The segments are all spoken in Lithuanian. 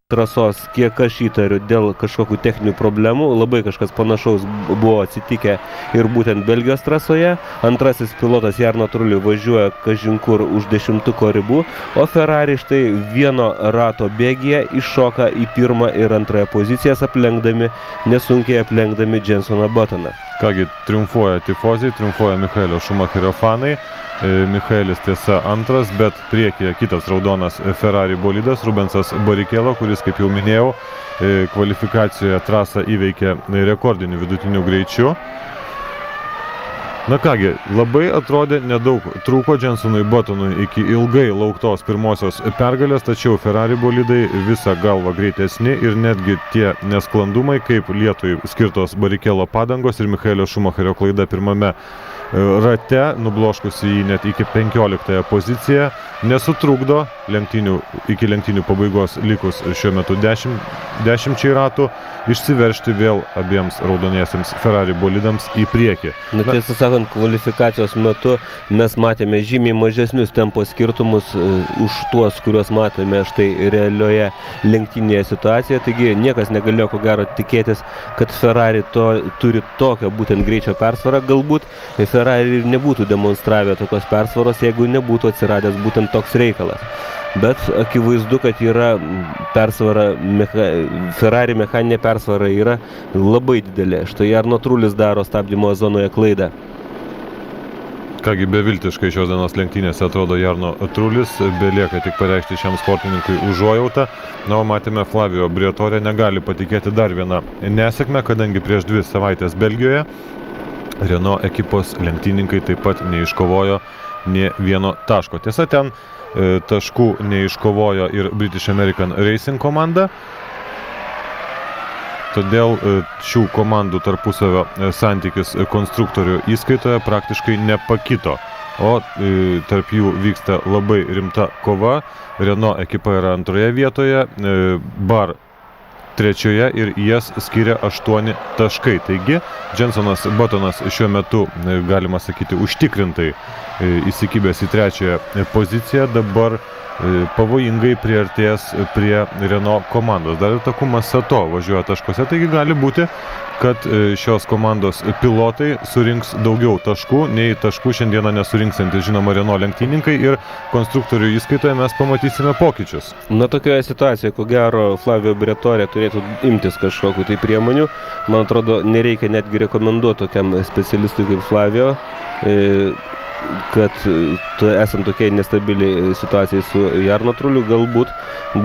trasos, kiek aš įtariu, dėl kažkokių techninių problemų. Labai kažkas panašaus buvo atsitikę ir būtent Belgijos trasoje. Antrasis pilotas Jarno Trulli važiuoja kažin kur už 10-ko ribų, o Ferrari štai vieno rato bėgyje iššoka į pirmą ir antrąją pozicijas, nesunkiai aplenkdami Jensoną Buttoną. Kągi, triumfuoja tifoziai, triumfuoja Michaelio Schumacherio fanai. Michaelis tiesa antras, bet priekyje kitas raudonas Ferrari bolidas, Rubensas Barrichello, kuris, kaip jau minėjau, kvalifikacijoje trasą įveikė rekordiniu vidutiniu greičiu. Na kągi, labai atrodė nedaug trūko Jensonui Buttonui iki ilgai lauktos pirmosios pergalės, tačiau Ferrari bolidai visą galvą greitesni ir netgi tie nesklandumai, kaip lietui skirtos Barrichello padangos ir Michaelio Schumacherio klaida pirmame rate, nubloškusi jį net iki 15 poziciją, nesutrukdo iki lenktynių pabaigos likus šiuo metu 10 ratų išsiveržti vėl abiems raudoniesiems Ferrari bolidams į priekį. Tiesą sakant, kvalifikacijos metu mes matėme žymiai mažesnius tempo skirtumus už tuos, kuriuos matėme štai realioje lenktynėje situacijoje, taigi niekas negalėjo ko gero tikėtis, kad Ferrari turi tokią būtent greičio persvarą. Galbūt Ferrari nebūtų demonstravę tokios persvaros, jeigu nebūtų atsiradęs būtent toks reikalas. Bet akivaizdu, kad yra persvara, Ferrari mechaninė persvara yra labai didelė. Štai Jarno Trullis daro stabdymo zonoje klaidą. Kągi, beviltiškai šios dienos lenktynėse atrodo Jarno Trullis, belieka tik pareikšti šiam sportininkui užuojautą. Na, o matėme, Flavio Briatore negali patikėti dar vieną nesėkmę, kadangi prieš 2 savaitės Belgijoje Renault ekipos lenktyninkai taip pat neiškovojo nė vieno taško. Tiesa, ten taškų neiškovojo ir British American Racing komanda. Todėl šių komandų tarpusavio santykis konstruktorių įskaitoje praktiškai nepakito. O tarp jų vyksta labai rimta kova. Renault ekipa yra antroje vietoje, Bar trečioje ir jas skiria 8 taškai. Taigi, Jensonas Buttonas šiuo metu, galima sakyti, užtikrintai įsikibęs į trečiąją poziciją, dabar pavojingai priartės prie Renault komandos. Dar ir Takuma Sato važiuoja taškuose, taigi gali būti, kad šios komandos pilotai surinks daugiau taškų, nei taškų šiandieną nesurinksiantys, žinoma, Renault lenktyninkai, ir konstruktorių įskaitoje mes pamatysime pokyčius. Na, tokioje situacijoje, ko gero, Flavio Briatore turėtų imtis kažkokių tai priemonių. Man atrodo, nereikia netgi rekomenduoti tokiam specialistui kaip Flavio, kad esant tokiai nestabiliai situacijai su Jarno Trulliu, galbūt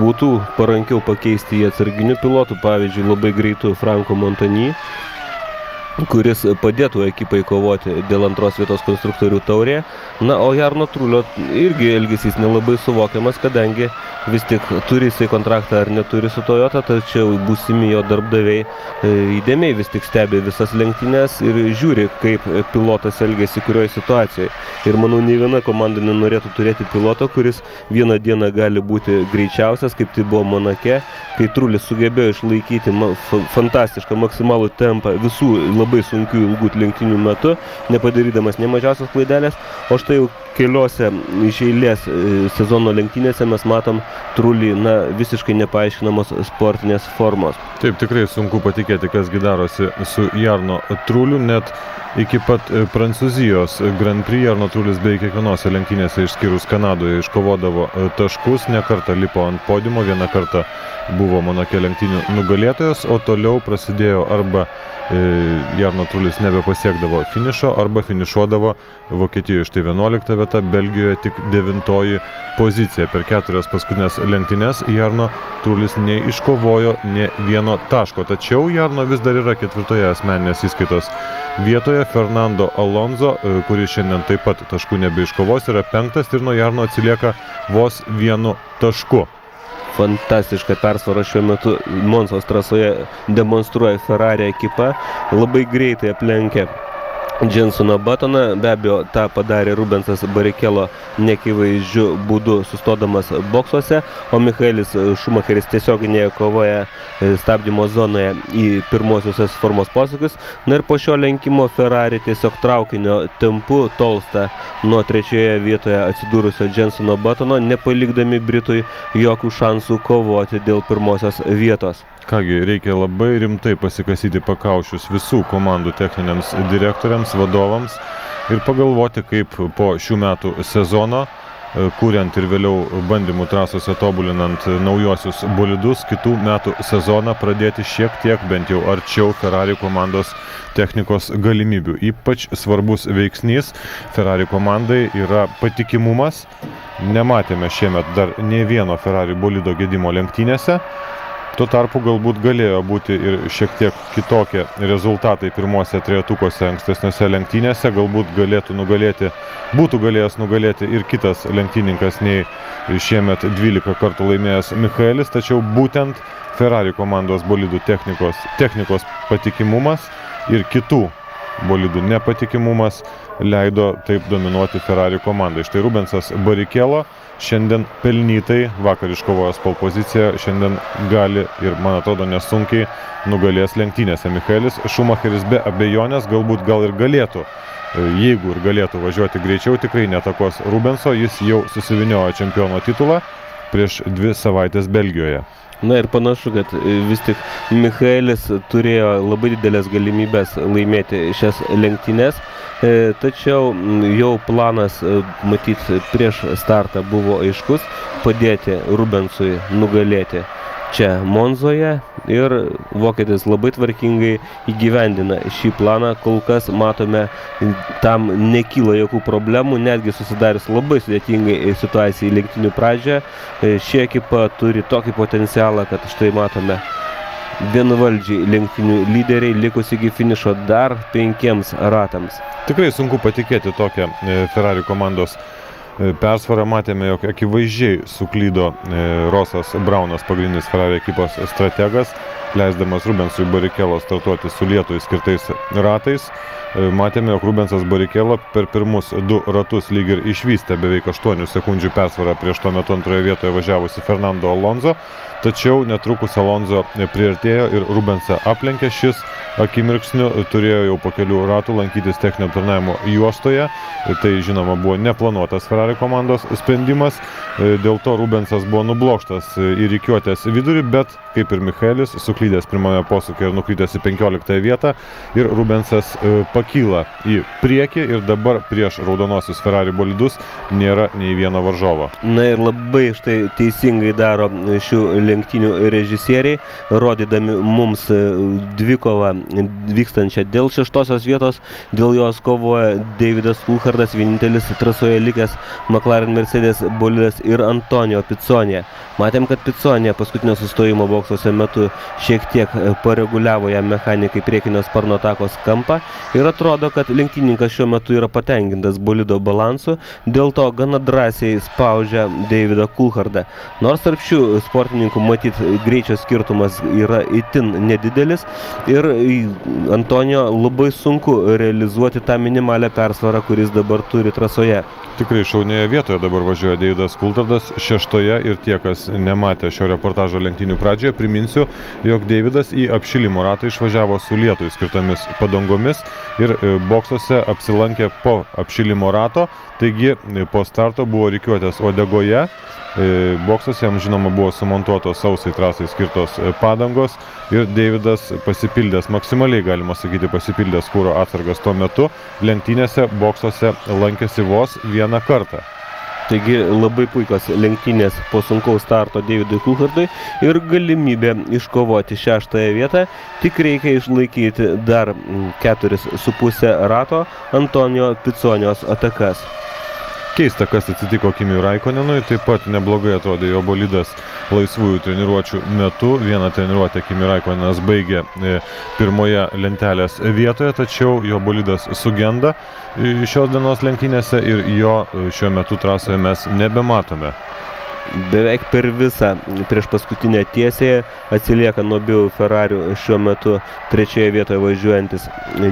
būtų parankiau pakeisti į atsarginių pilotų, pavyzdžiui, labai greitų Franco Montagny, kuris padėtų ekipai kovoti dėl antros vietos konstruktorių taurėje. Na, o Jarno Trullio irgi elgesys nelabai suvokiamas, kadangi vis tik turi jisai kontraktą ar neturi su Toyota, tačiau būsimi jo darbdaviai įdėmiai vis tik stebi visas lenktynės ir žiūri, kaip pilotas elgesi kurioje situacijoje. Ir manau, nei viena komanda nenorėtų turėti piloto, kuris vieną dieną gali būti greičiausias, kaip tai buvo Monake, kai Trullis sugebėjo išlaikyti fantastišką maksimalų tempą visų labai sunkių ilgų lenktynių metu, nepadarydamas nė mažiausios klaidelės, o štai jau keliose iš eilės sezono lenktynėse mes matom Trullį, visiškai nepaaiškinamos sportinės formos. Taip, tikrai sunku patikėti, kasgi darosi su Jarno Trulliu. Net iki pat Prancūzijos Grand Prix Jarno Trullis beveik kiekvienose lenktynėse išskyrus Kanadoje iškovodavo taškus, ne kartą lipo ant podiumo, vieną kartą buvo Monake lenktynių nugalėtojas, o toliau prasidėjo arba Jarno Trullis nebepasiekdavo finišo, arba finišuodavo Vokietijoje štai 11 vieta, Belgijoje tik 9 pozicija. Per 4 paskutinės lenktynes Jarno Trullis neiškovojo nė vieno taško. Tačiau Jarno vis dar yra 4 asmeninės įskaitos vietoje. Fernando Alonso, kuris šiandien taip pat taškų nebeiškovos, yra 5 ir nuo Jarno atsilieka vos 1 tašku. Fantastiška persvara šiuo metu Monsos trasoje demonstruoja Ferrari ekipa, labai greitai aplenkia Jensoną Buttoną. Be abejo, tą padarė Rubensas Barrichello neakivaizdžiu būdu sustodamas boksuose, o Michaelis Schumacheris tiesioginėje kovoje stabdymo zonoje į pirmosius formos posūkius. Na ir po šio lenkimo Ferrari tiesiog traukinio tempu tolsta nuo trečioje vietoje atsidūrusio Jensono Buttono, nepalikdami Britui jokių šansų kovoti dėl pirmosios vietos. Kągi, reikia labai rimtai pasikasyti pakaušius visų komandų techniniams direktoriams, vadovams ir pagalvoti, kaip po šių metų sezono, kuriant ir vėliau bandymų trasose tobulinant naujosius bolidus, kitų metų sezoną pradėti šiek tiek bent jau arčiau Ferrari komandos technikos galimybių. Ypač svarbus veiksnys Ferrari komandai yra patikimumas. Nematėme šiemet dar nei vieno Ferrari bolido gedimo lenktynėse. Tuo tarpu galbūt galėjo būti ir šiek tiek kitokie rezultatai pirmose trejetukuose ankstesniuose lenktynėse. Galbūt būtų galėjęs nugalėti ir kitas lenktyninkas nei šiemet 12 kartų laimėjęs Michaelis. Tačiau būtent Ferrari komandos bolidų technikos patikimumas ir kitų bolidų nepatikimumas leido taip dominuoti Ferrari komandai. Štai Rubensas Barrichello šiandien pelnytai, vakar iškovojęs pole poziciją, šiandien gali ir, man atrodo, nesunkiai nugalės lenktynėse. Michaelis Schumacheris be abejonės galbūt gal ir galėtų, jeigu ir galėtų važiuoti greičiau, tikrai netakos Rubenso, jis jau susiviniojo čempiono titulą prieš 2 savaitės Belgijoje. Na ir panašu, kad vis tik Michaelis turėjo labai didelės galimybės laimėti šias lenktynės, tačiau jau planas, matyt, prieš startą buvo aiškus – padėti Rubensui nugalėti čia Monzoje, ir vokietis labai tvarkingai įgyvendina šį planą. Kol kas matome, tam nekyla jokių problemų, netgi susidarius labai sudėtingai situacijai lenktynių pradžioje. Ši ekipa turi tokį potencialą, kad štai matome vienvaldžiai lenktynių lyderiai likus iki finišo dar 5 ratams. Tikrai sunku patikėti tokią Ferrari komandos persvarą. Matėme, jog akivaizdžiai suklydo Rosas Braunas, pagrindinis Ferrari ekipos strategas, leisdamas Rubensui Barrichello startuoti su lietui skirtais ratais. Matėme, jog Rubensas Barrichello per pirmus 2 ratus lyg ir išvystė beveik 8 sekundžių persvarą prieš tuo metu antroje vietoje važiavusi Fernando Alonso, tačiau netrukus Alonso priartėjo ir Rubensą aplenkė. Šis akimirksniu turėjo jau po kelių ratų lankytis techninio aptarnavimo juostoje. Tai, žinoma, buvo neplanuotas Ferrari komandos sprendimas. Dėl to Rubensas buvo nublokštas į rikiuotės vidurį, bet, kaip ir Michaelis, suklydęs pirmame posūkyje ir nukrytęs į 15 vietą. Ir Rubensas pakyla į priekį ir dabar prieš raudonosius Ferrari bolidus nėra nei vieno varžovo. Na ir labai štai teisingai daro šių lenktynių režisieriai, rodydami mums dvikovą vykstančią dėl 6 vietos. Dėl jos kovoja Davidas Coulthardas, vienintelis trasoje likęs McLaren Mercedes bolidas, ir Antonio Pizzonė. Matėm, kad Pizzonė paskutinio sustojimo boksuose metu šiek tiek pareguliavo jam mechanikai priekinio sparno atakos kampą ir atrodo, kad lenktynininkas šiuo metu yra patenkintas bolido balansu, dėl to gana drąsiai spaudžia Davidą Coulthardą. Nors tarp šių sportininkų matyt greičio skirtumas yra itin nedidelis ir Antonio labai sunku realizuoti tą minimalę persvarą, kuris dabar turi trasoje. Tikrai šaunėje vietoje dabar važiuoja Davidas Coulthardas 6 ir tie, kas nematė šio reportažo lenktynių pradžioje, priminsiu, jog Davidas į apšilimo ratą išvažiavo su lietui skirtomis padangomis ir boksuose apsilankė po apšilimo rato, taigi po starto buvo rikiuotės uodegoje. Boksuose jam, žinoma, buvo sumontuotos sausai trasai skirtos padangos ir Davidas pasipildęs, maksimaliai galima sakyti, pasipildęs kuro atsargas tuo metu, lenktynėse boksuose lankėsi vos 1 kartą. Taigi labai puikios lenktynės po sunkaus starto Davidui Coulthardui ir galimybė iškovoti 6 vietą, tik reikia išlaikyti dar 4,5 rato Antonio Pizzonios atakas. Keista, kas atsitiko Kimiui Raikkonenui, taip pat neblogai atrodė jo bolidas laisvųjų treniruočių metu. Vieną treniruotę Kimiui Raikkonenas baigė pirmoje lentelės vietoje, tačiau jo bolidas sugenda šios dienos lenktynėse ir jo šiuo metu trasoje mes nebematome. beveik per visą prieš paskutinę tiesėje atsilieka nuo abiejų Ferrarių šiuo metu trečioje vietoje važiuojantis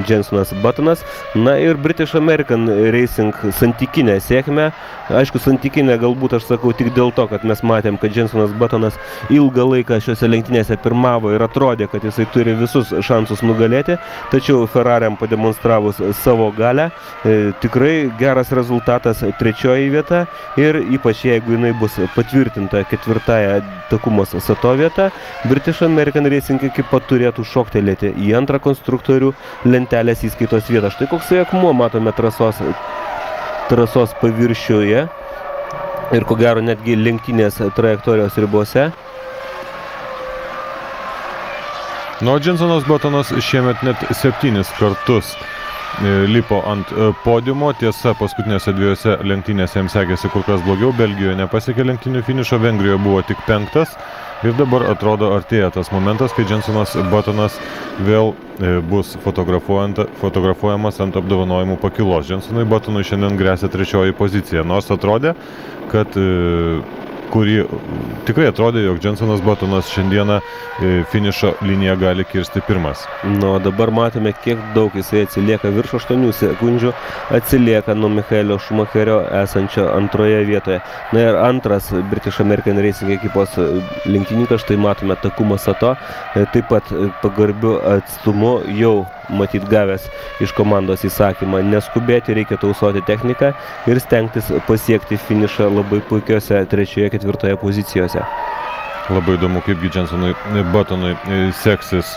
Jensonas Buttonas. Na ir British American Racing santykinę sėkmę. Aišku, santykinę galbūt aš sakau tik dėl to, kad mes matėm, kad Jensonas Buttonas ilgą laiką šiuose lenktynėse pirmavo ir atrodė, kad jisai turi visus šansus nugalėti, tačiau Ferrariam pademonstravus savo galę, tikrai geras rezultatas trečioji vieta ir ypač jeigu jinai bus patvirtinta ketvirtąją Takumos Sato vieta, British American Racing ekipa turėtų šoktelėti į antrą konstruktorių lentelės įskaitos vietą. Štai koksai akmuo matome trasos paviršiuje ir ko gero netgi lenktynės trajektorijos ribose. Jensonas Buttonas šiemet net 7 kartus lipo ant podiumo. Tiesa, paskutinėse 2 lenktynėse jam sekėsi kur kas blogiau. Belgijoje nepasiekė lenktynių finišo, Vengrijoje buvo tik 5. Ir dabar atrodo artėja tas momentas, kai Jensonas Buttonas vėl bus fotografuojamas ant apdovanojimų pakylos. Jensonui Buttonui šiandien gresia 3. pozicija, nors atrodė, kad tikrai atrodė, jog Jensonas Buttonas šiandieną finišo liniją gali kirsti pirmas. Dabar matome, kiek daug jisai atsilieka, virš 8 sekundžių atsilieka nuo Michaelio Schumacherio esančio antroje vietoje. Na ir antras British American Racing ekipos lenktynininkas, štai matome Takuma Sato, taip pat pagarbiu atstumu jau matyt gavęs iš komandos įsakymą neskubėti, reikia tausoti techniką ir stengtis pasiekti finišą labai puikiose 3-4 pozicijose. Labai įdomu, kaipgi Jensonui Buttonui seksis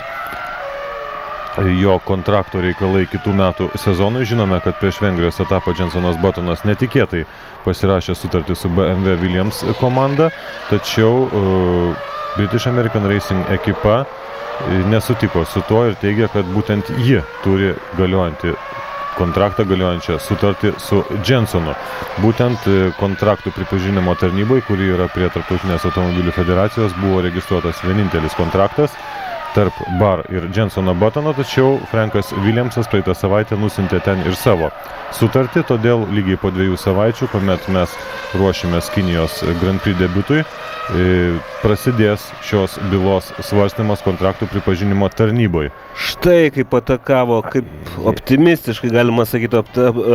jo kontrakto reikalai kitų metų sezonui. Žinome, kad prieš Vengrijos etapą Jensonas Buttonas netikėtai pasirašė sutartį su BMW Williams komanda, tačiau British American Racing ekipa nesutiko su tuo ir teigia, kad būtent ji turi galiojantį kontraktą, galiojančią sutartį su Jensonu. Būtent kontraktų pripažinimo tarnybai, kuri yra prie Tarptautinės automobilių federacijos, buvo registruotas vienintelis kontraktas tarp Bar ir Jensono Buttono, tačiau Frankas Williamsas praeitą savaitę nusintė ten ir savo sutartį, todėl lygiai po 2 savaičių, kuomet mes ruošimės Kinijos Grand Prix debiutui, prasidės šios bylos svarstymas kontraktų pripažinimo tarnybai. Štai kaip atakavo, kaip optimistiškai galima sakyti,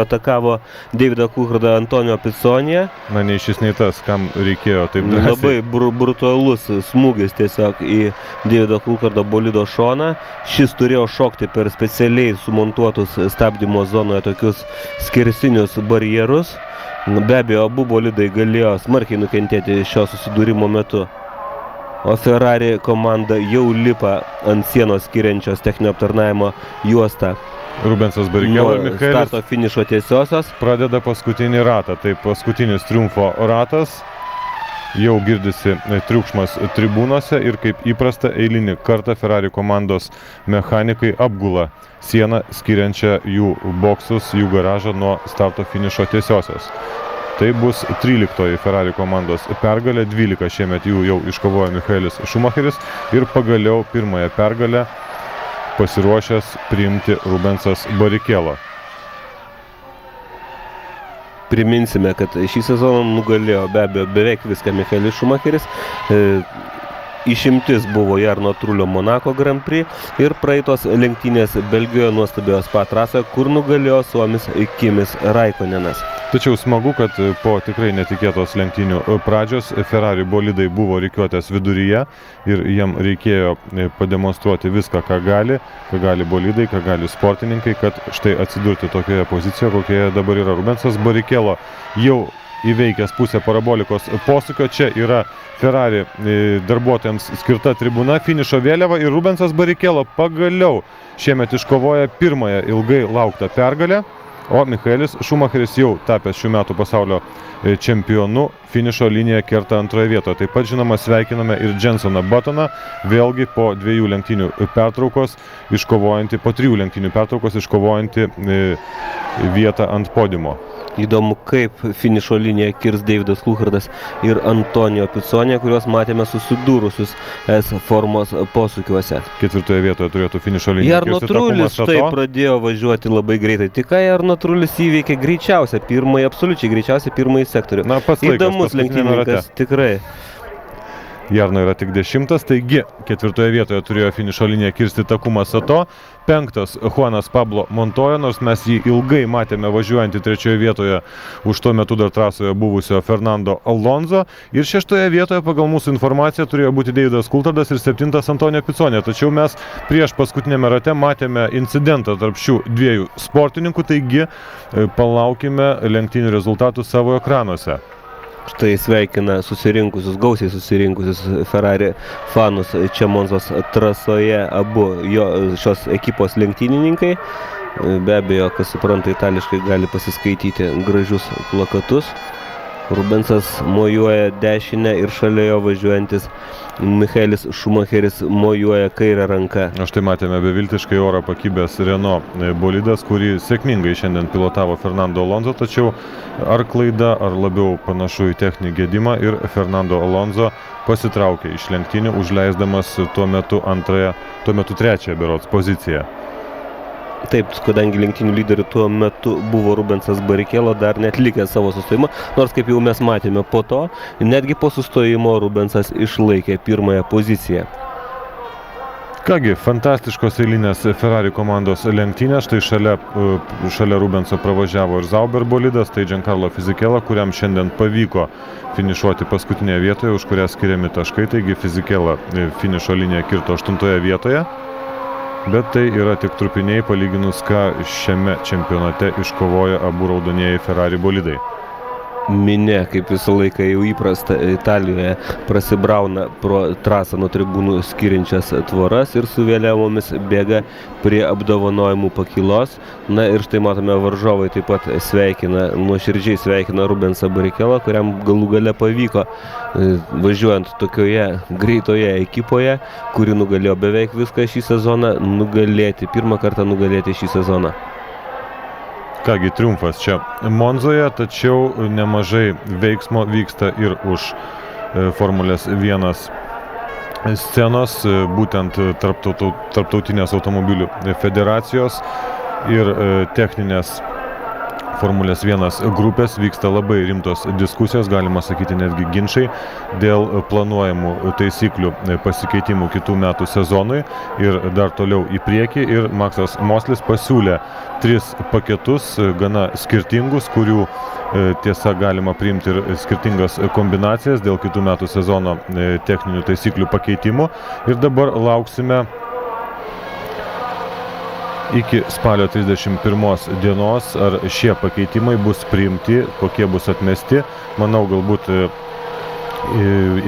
atakavo Davidą Coulthardą Antonio Pizzonija. Na, nei šis, nei tas, kam reikėjo taip drąsiai. Labai brutalus smūgis tiesiog į Davido Coulthardo bolido šoną. Šis turėjo šokti per specialiai sumontuotus stabdymo zonoje tokius skersinius barjerus. Be abejo, abu bolidai galėjo smarkiai nukentėti šio susidūrimo metu. O Ferrari komanda jau lipa ant sienos skiriančios techninio aptarnavimo juostą. Rubensas Barrichello ir Michaelis starto finišo tiesiosios pradeda paskutinį ratą. Tai paskutinis triumfo ratas. Jau girdisi triukšmas tribūnose ir kaip įprasta eilinį kartą Ferrari komandos mechanikai apgula sieną skiriančią jų boksus, jų garažą nuo starto finišo tiesiosios. Tai bus 13 Ferrari komandos pergalė, 12 šiemet jų jau iškovojo Michaelis Schumacheris ir pagaliau pirmąją pergalę pasiruošęs priimti Rubensas Barrichello. Priminsime, kad šį sezoną nugalėjo be abejo beveik viską Michaelis Schumacheris. Išimtis buvo Jarno Trulio Monako Grand Prix ir praeitos lenktynės Belgijoje nuostabioje Spa trasoje, kur nugalėjo suomis Kimis Raikonenas. Tačiau smagu, kad po tikrai netikėtos lenktynių pradžios Ferrari bolidai buvo rikiuotės viduryje ir jiem reikėjo pademonstruoti viską, ką gali bolidai, ką gali sportininkai, kad štai atsidurti tokioje pozicijoje, kokioje dabar yra. Rubensas Barrichello jau įveikęs pusę parabolikos posūkio. Čia yra Ferrari darbuotojams skirta tribūna, finišo vėliava ir Rubensas Barrichello pagaliau šiemet iškovoja pirmąją ilgai lauktą pergalę, o Michaelis Schumacheris jau tapęs šių metų pasaulio čempionu finišo liniją kerta antroje vietoje. Taip pat, žinoma, sveikiname ir Jensoną Buttoną, vėlgi po 2 lenktynių pertraukos iškovojantį, po 3 lenktynių pertraukos iškovojantį vietą ant podiumo. Įdomu, kaip finišo liniją kirs Davidas Coulthardas ir Antonio Pizzonė, kuriuos matėme susidūrusius S formos posūkiuose. Ketvirtoje vietoje turėtų finišo liniją Jarno kirsti Trulis Takumas štai Sato. pradėjo važiuoti labai greitai. Tik ką Jarno Trulis įveikė greičiausią pirmąjį, absoliučiai greičiausią pirmąjį sektorių. Na, pats laikas Įdomus paskutiniame lenktynininkas, tikrai. Jarno yra tik 10, taigi ketvirtoje vietoje turėjo finišo liniją kirsti Takumas Sato. 5 Juanas Pablo Montoya, nors mes jį ilgai matėme važiuojantį 3 vietoje už tuo metu dar trasoje buvusio Fernando Alonso. Ir 6 vietoje pagal mūsų informaciją turėjo būti Davidas Coulthardas ir 7 Antonio Pizzonė. Tačiau mes prieš paskutinėme rate matėme incidentą tarp šių dviejų sportininkų, taigi palaukime lenktynių rezultatų savo ekranuose. Štai sveikina gausiai susirinkusius Ferrari fanus čia Monzos trasoje abu šios ekipos lenktynininkai. Be abejo, kas supranta itališkai, gali pasiskaityti gražius plakatus. Rubensas mojuoja dešinę ir šalia jo važiuojantis Michaelis Schumacheris mojuoja kairę ranką. Štai matėme beviltiškai orą pakibęs Renault bolidas, kurį sėkmingai šiandien pilotavo Fernando Alonso, tačiau ar klaida, ar labiau panašu į techninį gedimą ir Fernando Alonso pasitraukė iš lenktynių, užleisdamas tuo metu trečiąją berods poziciją. Taip, kadangi lenktynių lyderiu tuo metu buvo Rubensas Barrichello, dar netlikė savo sustojimo, nors kaip jau mes matėme po to, netgi po sustojimo Rubensas išlaikė pirmąją poziciją. Kągi, fantastiškos eilinės Ferrari komandos lenktynės, štai šalia Rubenso pravažiavo ir Sauber bolidas, tai Giancarlo Fisichella, kuriam šiandien pavyko finišuoti paskutinėje vietoje, už kurią skiriami taškai, taigi Fisichella finišo liniją kirto 8 vietoje. Bet tai yra tik trupiniai palyginus, ką šiame čempionate iškovoja abu raudonieji Ferrari bolidai. Minia, kaip visą laiką jau įprasta Italijoje, prasibrauna pro trasą nuo tribūnų skiriančias tvoras ir su vėliavomis bėga prie apdovanojimų pakylos. Na ir štai matome, varžovai taip pat nuoširdžiai sveikina Rubensą Barrichello, kuriam galų gale pavyko, važiuojant tokioje greitoje ekipoje, kuri nugalėjo beveik viską šį sezoną, pirmą kartą nugalėti šį sezoną. Kągi, triumfas čia Monzoje, tačiau nemažai veiksmo vyksta ir už Formulės 1 scenos, būtent Tarptautinės automobilių federacijos ir techninės Formulės 1 grupės vyksta labai rimtos diskusijos, galima sakyti netgi ginčai dėl planuojamų taisyklių pasikeitimų kitų metų sezonui ir dar toliau į priekį. Ir Maksas Moslis pasiūlė 3 paketus gana skirtingus, kurių tiesa galima priimti ir skirtingas kombinacijas dėl kitų metų sezono techninių taisyklių pakeitimų. Ir dabar lauksime iki spalio 31 dienos, ar šie pakeitimai bus priimti, kokie bus atmesti. Manau, galbūt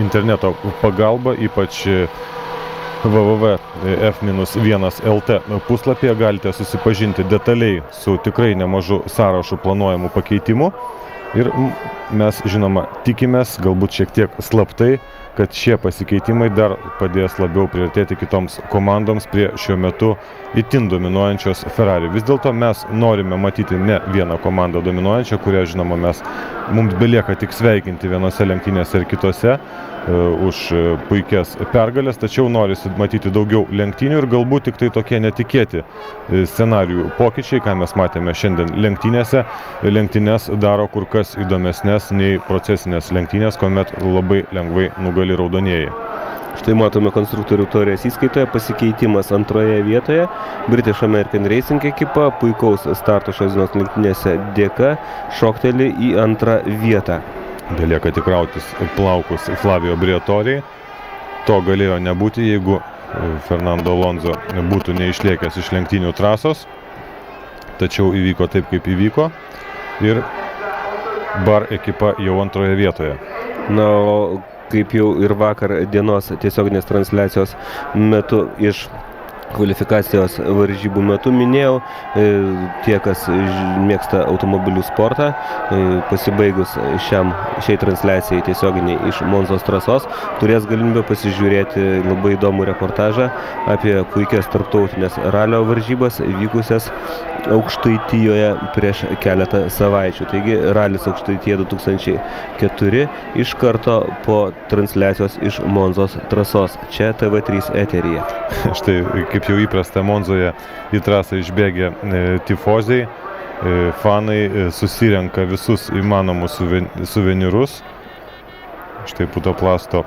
interneto pagalba, ypač www.f-1lt puslapyje galite susipažinti detaliai su tikrai nemažu sąrašu planuojamų pakeitimų. Ir mes, žinoma, tikimės, galbūt šiek tiek slaptai, kad šie pasikeitimai dar padės labiau priartėti kitoms komandoms prie šiuo metu itin dominuojančios Ferrari. Vis dėlto mes norime matyti ne vieną komandą dominuojančią, kurią, žinoma, mums belieka tik sveikinti vienose lenktynėse ir kitose už puikias pergalės, tačiau norisi matyti daugiau lenktynių ir galbūt tik tai tokie netikėti scenarijų pokyčiai, ką mes matėme šiandien lenktynėse. Lenktynes daro kur kas įdomesnės nei procesinės lenktynės, kuomet labai lengvai nugali raudonieji. Štai matome konstruktorių taurės įskaitoje pasikeitimas 2 vietoje. British American Racing ekipa puikaus starto šios dienos lenktynėse dėka šokteli į 2 vietą. Belieka tik rautis plaukus Flavio Briatore. To galėjo nebūti, jeigu Fernando Alonso būtų neišlėkęs iš lenktynių trasos. Tačiau įvyko taip, kaip įvyko. Ir Bar ekipa jau 2 vietoje. Na, o kaip jau ir vakar dienos tiesioginės transliacijos metu iš kvalifikacijos varžybų metu minėjau, tie, kas mėgsta automobilių sportą, pasibaigus šiai transliacijai tiesioginiai iš Monzos trasos, turės galimybę pasižiūrėti labai įdomų reportažą apie puikias tarptautinės ralio varžybas vykusias Aukštaitijoje prieš keletą savaičių. Taigi ralis Aukštaitija 2004 iš karto po transliacijos iš Monzos trasos. Čia TV3 eteryje. Štai, kaip jau įprasta, Monzoje į trasą išbėgė tifoziai, fanai susirenka visus įmanomus suvenyrus. Štai Putoplasto